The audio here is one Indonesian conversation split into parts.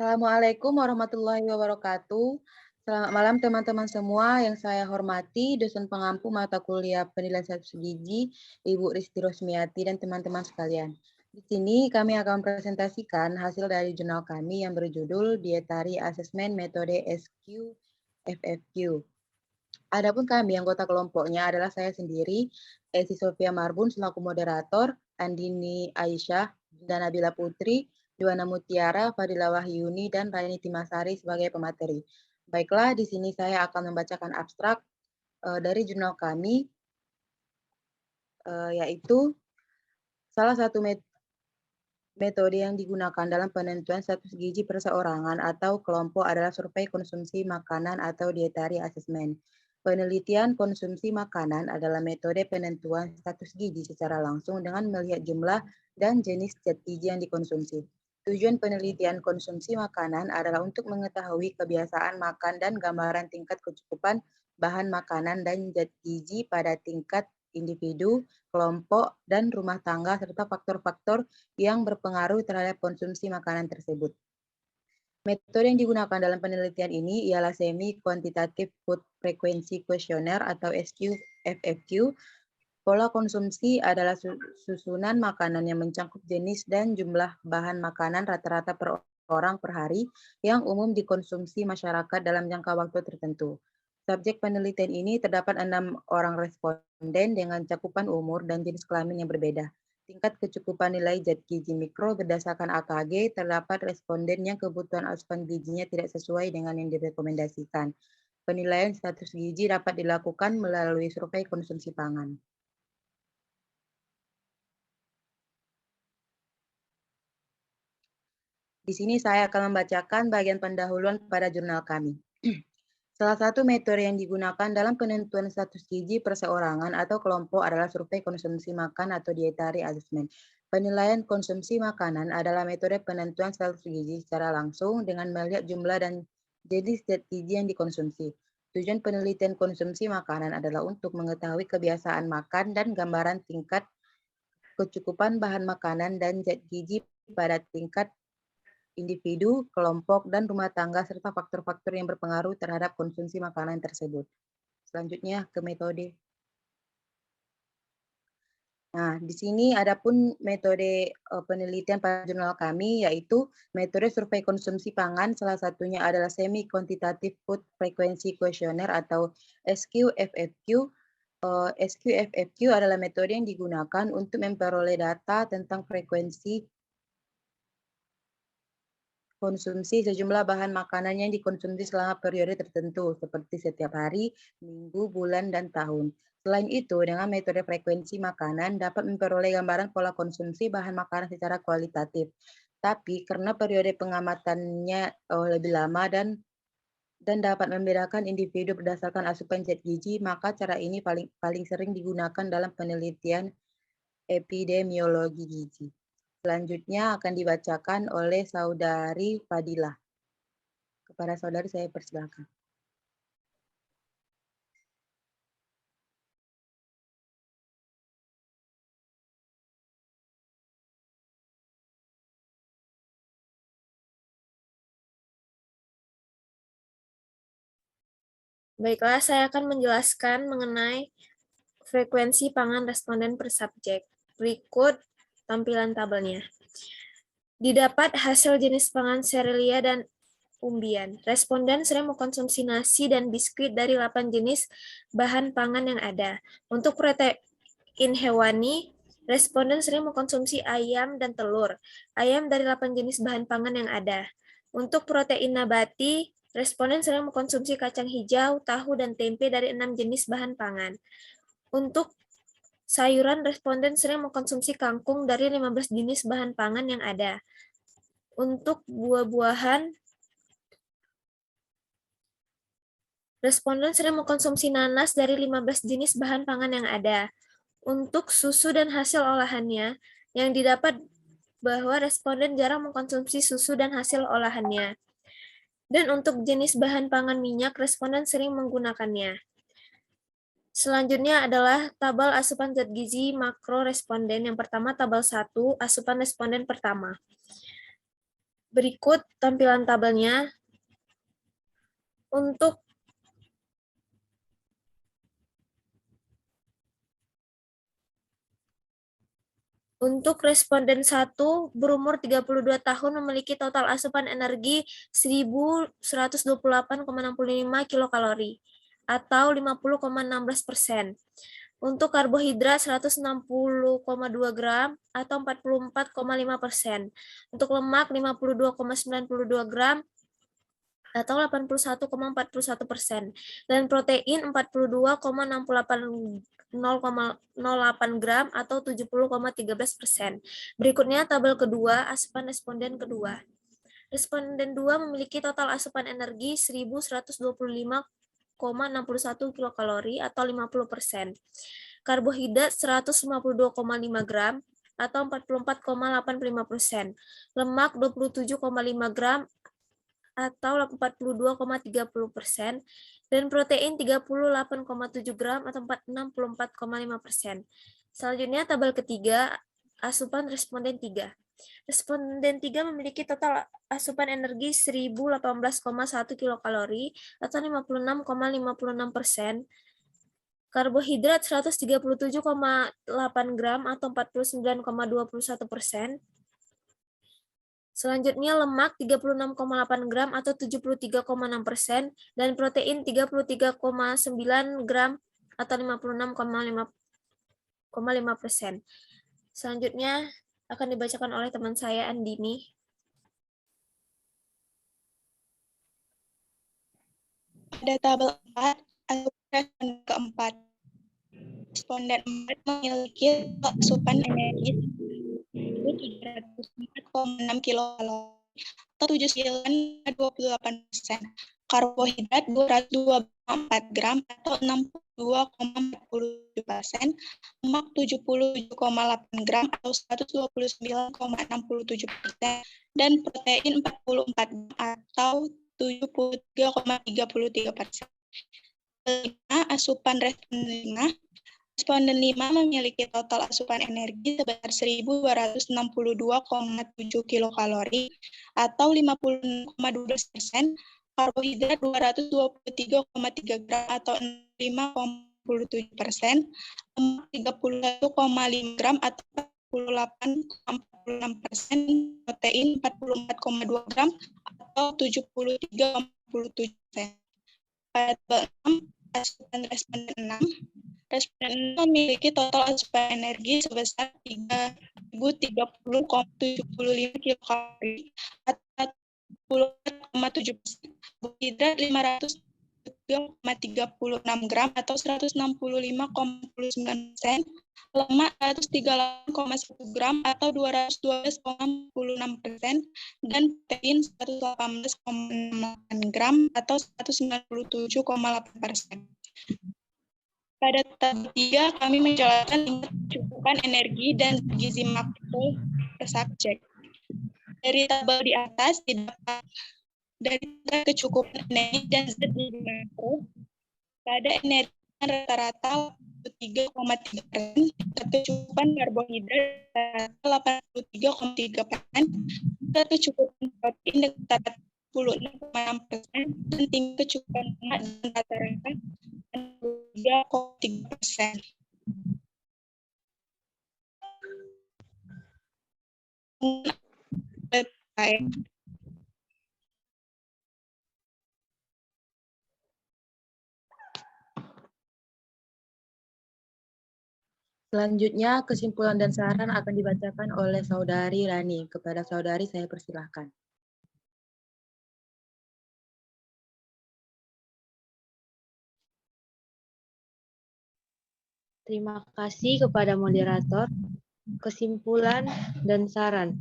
Assalamualaikum warahmatullahi wabarakatuh. Selamat malam teman-teman semua yang saya hormati, dosen pengampu mata kuliah penilaian status gizi, Ibu Risti Rosmiati dan teman-teman sekalian. Di sini kami akan mempresentasikan hasil dari jurnal kami yang berjudul Dietary Assessment Metode SQ FFQ. Adapun kami anggota kelompoknya adalah saya sendiri, Esi Sofia Marbun selaku moderator, Andini Aisyah dan Nabila Putri, Juwana Mutiara, Fadila Wahyuni, dan Raini Timasari sebagai pemateri. Baiklah, di sini saya akan membacakan abstrak dari jurnal kami, yaitu salah satu metode yang digunakan dalam penentuan status gizi perseorangan atau kelompok adalah survei konsumsi makanan atau dietary assessment. Penelitian konsumsi makanan adalah metode penentuan status gizi secara langsung dengan melihat jumlah dan jenis zat gizi yang dikonsumsi. Tujuan penelitian konsumsi makanan adalah untuk mengetahui kebiasaan makan dan gambaran tingkat kecukupan bahan makanan dan zat gizi pada tingkat individu, kelompok, dan rumah tangga, serta faktor-faktor yang berpengaruh terhadap konsumsi makanan tersebut. Metode yang digunakan dalam penelitian ini ialah Semi-Quantitative Food Frequency Questionnaire atau SQ-FFQ. Pola konsumsi adalah susunan makanan yang mencakup jenis dan jumlah bahan makanan rata-rata per orang per hari yang umum dikonsumsi masyarakat dalam jangka waktu tertentu. Subjek penelitian ini terdapat 6 orang responden dengan cakupan umur dan jenis kelamin yang berbeda. Tingkat kecukupan nilai zat gizi mikro berdasarkan AKG, terdapat responden yang kebutuhan asupan gizinya tidak sesuai dengan yang direkomendasikan. Penilaian status gizi dapat dilakukan melalui survei konsumsi pangan. Di sini saya akan membacakan bagian pendahuluan pada jurnal kami. Salah satu metode yang digunakan dalam penentuan status gizi perseorangan atau kelompok adalah survei konsumsi makan atau dietary assessment. Penilaian konsumsi makanan adalah metode penentuan status gizi secara langsung dengan melihat jumlah dan jenis zat gizi yang dikonsumsi. Tujuan penelitian konsumsi makanan adalah untuk mengetahui kebiasaan makan dan gambaran tingkat kecukupan bahan makanan dan zat gizi pada tingkat individu, kelompok, dan rumah tangga, serta faktor-faktor yang berpengaruh terhadap konsumsi makanan tersebut. Selanjutnya ke metode. Nah, di sini adapun metode penelitian pada jurnal kami, yaitu metode survei konsumsi pangan, salah satunya adalah Semi-Quantitative Food Frequency Questionnaire atau SQ-FFQ. SQ-FFQ adalah metode yang digunakan untuk memperoleh data tentang frekuensi konsumsi sejumlah bahan makanan yang dikonsumsi selama periode tertentu, seperti setiap hari, minggu, bulan, dan tahun. Selain itu, dengan metode frekuensi makanan dapat memperoleh gambaran pola konsumsi bahan makanan secara kualitatif. Tapi karena periode pengamatannya lebih lama dan dapat membedakan individu berdasarkan asupan zat gizi, maka cara ini paling sering digunakan dalam penelitian epidemiologi gizi. Selanjutnya akan dibacakan oleh Saudari Fadilah. Kepada saudari saya persilakan. Baiklah, saya akan menjelaskan mengenai frekuensi pangan responden per subjek. Berikut tampilan tabelnya. Didapat hasil jenis pangan serealia dan umbian. Responden sering mengkonsumsi nasi dan biskuit dari 8 jenis bahan pangan yang ada. Untuk protein hewani, responden sering mengkonsumsi ayam dan telur. Ayam dari 8 jenis bahan pangan yang ada. Untuk protein nabati, responden sering mengkonsumsi kacang hijau, tahu, dan tempe dari 6 jenis bahan pangan. Untuk sayuran, responden sering mengkonsumsi kangkung dari 15 jenis bahan pangan yang ada. Untuk buah-buahan, responden sering mengkonsumsi nanas dari 15 jenis bahan pangan yang ada. Untuk susu dan hasil olahannya, yang didapat bahwa responden jarang mengkonsumsi susu dan hasil olahannya. Dan untuk jenis bahan pangan minyak, responden sering menggunakannya. Selanjutnya adalah tabel asupan zat gizi makro responden. Yang pertama tabel 1, asupan responden pertama. Berikut tampilan tabelnya. Untuk responden 1 berumur 32 tahun memiliki total asupan energi 1.128,65 kilokalori atau 50,16%. Untuk karbohidrat 160,2 gram atau 44,5%. Untuk lemak 52,92 gram atau 81,41%. Dan protein 42,008 gram atau 70,13%. Berikutnya tabel kedua, asupan responden kedua. Responden 2 memiliki total asupan energi 1.125,61 kilokalori atau 50%. Karbohidrat 152,5 gram atau 44,85%. Lemak 27,5 gram atau 42,30%, dan protein 38,7 gram atau 64,5%. Selanjutnya tabel ketiga, asupan responden 3. Responden 3 memiliki total asupan energi 1018,1 kilokalori atau 56,56%, karbohidrat 137,8 gram atau 49,21%, selanjutnya lemak 36,8 gram atau 73,6%, dan protein 33,9 gram atau 56,5%. Selanjutnya akan dibacakan oleh teman saya, Andini. Pada tabel 4, asupan keempat. Responden 4 memiliki asupan energi 704,6 kilokalori atau 79,28%. Karbohidrat 224 gram atau 62,47%. Lemak 77,8 gram atau 129,67%. Dan protein 44 gram atau 73,33%. Asupan responden 5. Responden 5 memiliki total asupan energi sebesar 1.262,7 kilokalori atau 50,12%, karbohidrat 223,3 gram atau 5,7%, lemak 31,5 gram atau 48,46%, protein 44,2 gram atau 73,47%. Pada tabel 6, asupan responden 6. Responden memiliki total asupan energi sebesar 3.030,75 kilokalori atau 40,7%. Karbohidrat 503,36 gram atau 165,9%. Lemak 138,1 gram atau 212,66%, dan protein 118,8 gram atau 197,8%. Pada tabel 3, kami menjelaskan tingkat kecukupan energi dan gizi makro per subjek. Dari tabel di atas didapat dari tingkat kecukupan energi dan zat gizi makro pada energi rata-rata 3,3%, tingkat kecukupan karbohidrat rata-rata 83,3%, tingkat kecukupan protein rata-rata 46,6%, dan tingkat kecukupan lemak rata-rata 3,3%. Selanjutnya, kesimpulan dan saran akan dibacakan oleh Saudari Rani. Kepada Saudari, saya persilahkan. Terima kasih kepada moderator. Kesimpulan dan saran.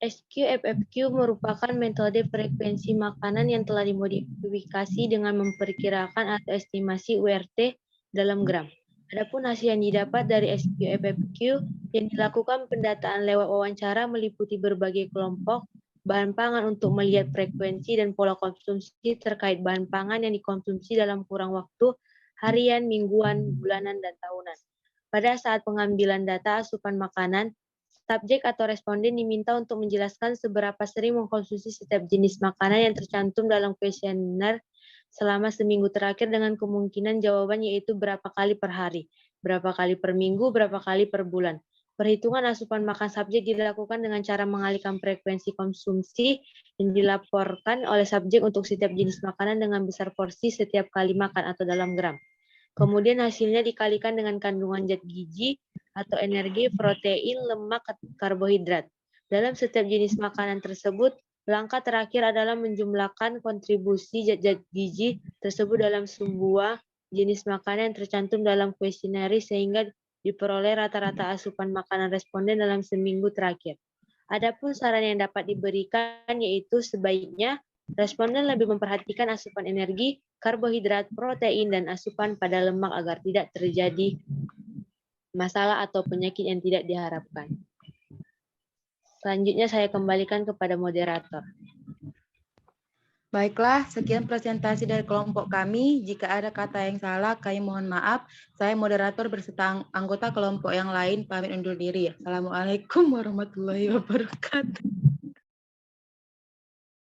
SQFFQ merupakan metode frekuensi makanan yang telah dimodifikasi dengan memperkirakan atau estimasi URT dalam gram. Adapun hasil yang didapat dari SQFFQ yang dilakukan pendataan lewat wawancara meliputi berbagai kelompok bahan pangan untuk melihat frekuensi dan pola konsumsi terkait bahan pangan yang dikonsumsi dalam kurang waktu harian, mingguan, bulanan, dan tahunan. Pada saat pengambilan data asupan makanan, Subjek atau responden diminta untuk menjelaskan seberapa sering mengkonsumsi setiap jenis makanan yang tercantum dalam kuesioner selama seminggu terakhir dengan kemungkinan jawaban yaitu berapa kali per hari, berapa kali per minggu, berapa kali per bulan. Perhitungan asupan makan subjek dilakukan dengan cara mengalihkan frekuensi konsumsi yang dilaporkan oleh subjek untuk setiap jenis makanan dengan besar porsi setiap kali makan atau dalam gram. Kemudian hasilnya dikalikan dengan kandungan zat gizi atau energi, protein, lemak, karbohidrat. Dalam setiap jenis makanan tersebut, langkah terakhir adalah menjumlahkan kontribusi zat-zat gizi tersebut dalam sebuah jenis makanan yang tercantum dalam kuesioner sehingga diperoleh rata-rata asupan makanan responden dalam seminggu terakhir. Adapun saran yang dapat diberikan yaitu sebaiknya responden lebih memperhatikan asupan energi, karbohidrat, protein, dan asupan pada lemak agar tidak terjadi masalah atau penyakit yang tidak diharapkan. Selanjutnya saya kembalikan kepada moderator. Baiklah, sekian presentasi dari kelompok kami. Jika ada kata yang salah, kami mohon maaf. Saya moderator berserta anggota kelompok yang lain pamit undur diri. Assalamualaikum warahmatullahi wabarakatuh.